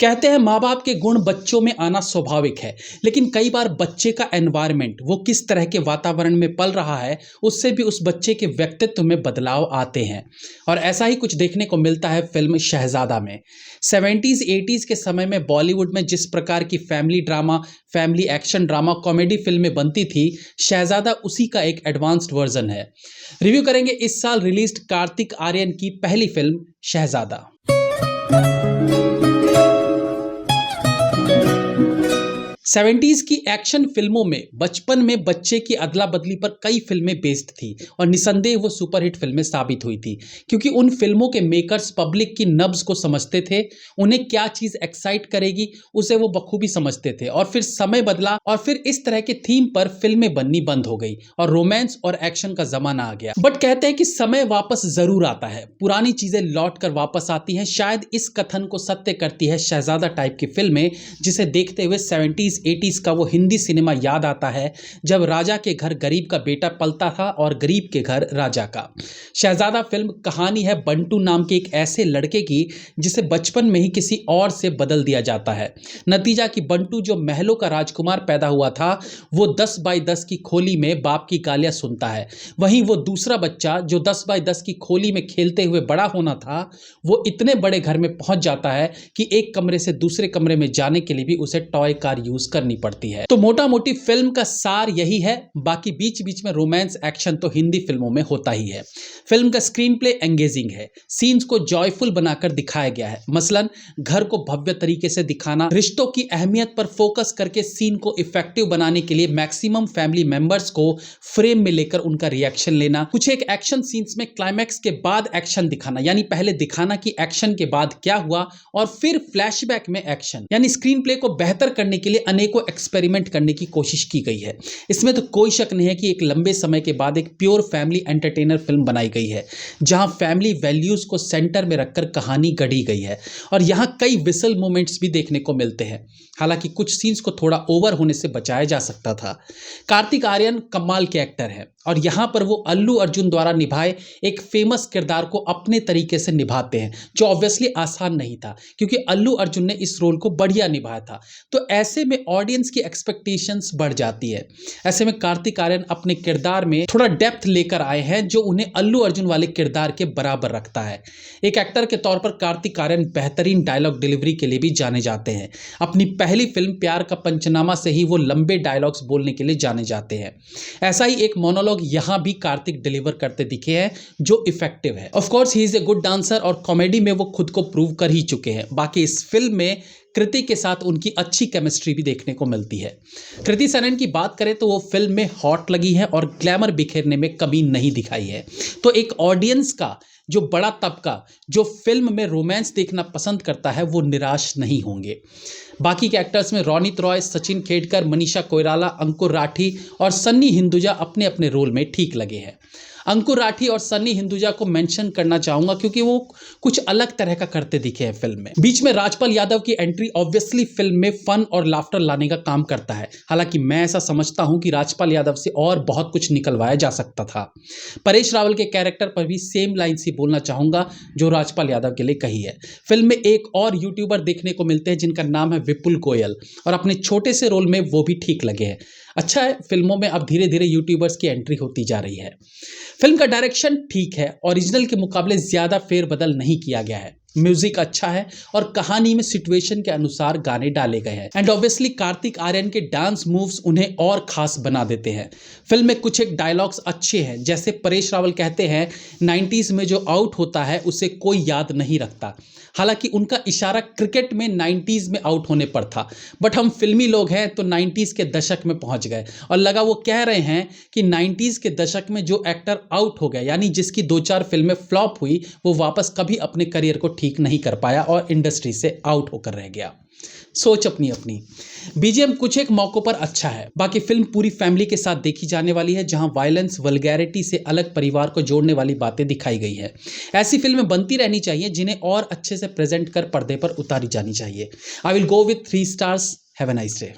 कहते हैं माँ बाप के गुण बच्चों में आना स्वाभाविक है, लेकिन कई बार बच्चे का एनवायरनमेंट, वो किस तरह के वातावरण में पल रहा है, उससे भी उस बच्चे के व्यक्तित्व में बदलाव आते हैं। और ऐसा ही कुछ देखने को मिलता है फिल्म शहजादा में। 70s 80s के समय में बॉलीवुड में जिस प्रकार की family drama, family action drama, comedy फिल्में बनती थी, शहजादा उसी का एक एडवांस्ड वर्जन है। रिव्यू करेंगे इस साल रिलीज्ड कार्तिक आर्यन की पहली फिल्म शहजादा। 70s की एक्शन फिल्मों में बचपन में बच्चे की अदला बदली पर कई फिल्में बेस्ड थी और निसंदेह वो सुपरहिट फिल्में साबित हुई थी, क्योंकि उन फिल्मों के मेकर्स पब्लिक की नब्ज को समझते थे। उन्हें क्या चीज एक्साइट करेगी उसे वो बखूबी समझते थे। और फिर समय बदला और फिर इस तरह के थीम पर फिल्में बननी बंद हो गई और रोमांस और एक्शन का जमाना आ गया। बट कहते हैं कि समय वापस जरूर आता है, पुरानी चीजें लौट कर वापस आती हैं। शायद इस कथन को सत्य करती है शहजादा टाइप की फिल्में, जिसे देखते हुए 70s 80s का वो हिंदी सिनेमा याद आता है जब राजा के घर गरीब का बेटा पलता था और गरीब के घर राजा का। शहजादा फिल्म कहानी है बंटू नाम के एक ऐसे लड़के की जिसे बचपन में ही किसी और से बदल दिया जाता है। नतीजा कि बंटू जो महलों का राजकुमार पैदा हुआ था, वो 10 बाई 10 की खोली में बाप की गालियां सुनता है। वहीं वो दूसरा बच्चा जो 10 बाई 10 की खोली में खेलते हुए बड़ा होना था, वो इतने बड़े घर में पहुंच जाता है कि एक कमरे से दूसरे कमरे में जाने के लिए भी उसे टॉय कार यूज करनी पड़ती है। तो मोटा मोटी फिल्म का सार यही है। बाकी बीच बीच में रोमांस एक्शन तो हिंदी फिल्मों में होता ही है। फिल्म का स्क्रीन प्ले एंगेजिंग है, सीन्स को जॉयफुल बनाकर दिखाया गया है। मसलन घर को भव्य तरीके से दिखाना, रिश्तों की अहमियत पर फोकस करके सीन को इफेक्टिव बनाने के लिए मैक्सिमम फैमिली मेंबर्स को फ्रेम में लेकर उनका रिएक्शन लेना, कुछ एक एक्शन सीन्स में क्लाइमैक्स के बाद एक्शन दिखाना, यानी पहले दिखाना कि एक्शन के बाद क्या हुआ और फिर फ्लैशबैक में एक्शन, यानी स्क्रीन प्ले को बेहतर करने के लिए अनेकों एक्सपेरिमेंट करने की कोशिश की गई है। इसमें तो कोई शक नहीं है कि एक लंबे समय के बाद एक प्योर फैमिली एंटरटेनर फिल्म बनाई गई है, जहां फैमिली वैल्यूज को सेंटर में रखकर कहानी गढ़ी गई है। और यहां कई विसल मोमेंट्स भी देखने को मिलते हैं, हालांकि कुछ सीन्स को थोड़ा ओवर होने से बचाया जा सकता था। कार्तिक आर्यन कमाल के एक्टर हैं और यहां पर वो अल्लू अर्जुन द्वारा निभाए एक फेमस किरदार को अपने तरीके से निभाते हैं, जो ऑब्वियसली आसान नहीं था, क्योंकि अल्लू अर्जुन ने इस रोल को बढ़िया निभाया था। तो ऐसे में ऑडियंस की एक्सपेक्टेशंस बढ़ जाती है। ऐसे में कार्तिक आर्यन अपने किरदार में थोड़ा डेप्थ लेकर आए हैं, जो उन्हें अल्लू अर्जुन वाले किरदार के बराबर रखता है। एक एक्टर के तौर पर कार्तिक आर्यन बेहतरीन डायलॉग डिलीवरी के लिए भी जाने जाते हैं। अपनी पहली फिल्म प्यार का पंचनामा से ही वो लंबे डायलॉग्स बोलने के लिए जाने जाते हैं। ऐसा ही एक मोनोलॉग यहां भी कार्तिक डिलीवर करते दिखे हैं, जो इफेक्टिव है। Of course he is a good dancer और कॉमेडी में वो खुद को प्रूव कर ही चुके हैं। बाकी इस फिल्म में कृति के साथ उनकी अच्छी केमिस्ट्री भी देखने को मिलती है। कृति सेनन की बात करें तो वो फिल्म में हॉट लगी है और ग्लैमर बिखेरने में कमी नहीं दिखाई है। तो एक ऑडियंस का जो बड़ा तबका जो फिल्म में रोमांस देखना पसंद करता है, वो निराश नहीं होंगे। बाकी के एक्टर्स में रोनित रॉय, सचिन खेड़कर, मनीषा कोइराला, अंकुर राठी और सन्नी हिंदुजा अपने अपने रोल में ठीक लगे हैं। अंकुर राठी और सन्नी हिंदुजा को मेंशन करना चाहूंगा क्योंकि वो कुछ अलग तरह का करते दिखे हैं फिल्म में। बीच में राजपाल यादव की एंट्री ऑब्वियसली फिल्म में फन और लाफ्टर लाने का काम करता है। हालांकि मैं ऐसा समझता हूं कि राजपाल यादव से और बहुत कुछ निकलवाया जा सकता था। परेश रावल के कैरेक्टर पर भी सेम लाइन से बोलना चाहूंगा जो राजपाल यादव के लिए कही है। फिल्म में एक और यूट्यूबर देखने को मिलते हैं जिनका नाम है विपुल गोयल, और अपने छोटे से रोल में वो भी ठीक लगे हैं। अच्छा है, फिल्मों में अब धीरे धीरे यूट्यूबर्स की एंट्री होती जा रही है। फिल्म का डायरेक्शन ठीक है, ओरिजिनल के मुकाबले ज्यादा फेरबदल नहीं किया गया है। म्यूजिक अच्छा है और कहानी में सिचुएशन के अनुसार गाने डाले गए हैं। एंड ऑब्वियसली कार्तिक आर्यन के डांस मूव्स उन्हें और खास बना देते हैं। फिल्म में कुछ एक डायलॉग्स अच्छे हैं, जैसे परेश रावल कहते हैं 90s में जो आउट होता है उसे कोई याद नहीं रखता। हालांकि उनका इशारा क्रिकेट में 90s में आउट होने पर था, बट हम फिल्मी लोग हैं तो 90s के दशक में पहुंच गए और लगा वो कह रहे हैं कि 90s के दशक में जो एक्टर आउट हो गया, यानी जिसकी 2-4 फिल्में फ्लॉप हुई, वो वापस कभी अपने करियर को ठीक नहीं कर पाया और इंडस्ट्री से आउट होकर रह गया। सोच अपनी अपनी। बीजीएम कुछ एक मौकों पर अच्छा है। बाकी फिल्म पूरी फैमिली के साथ देखी जाने वाली है, जहां वायलेंस, वल्गैरिटी से अलग परिवार को जोड़ने वाली बातें दिखाई गई है। ऐसी फिल्में बनती रहनी चाहिए जिन्हें और अच्छे से प्रेजेंट कर पर्दे पर उतारी जानी चाहिए। I will go with 3 stars. Have a nice day.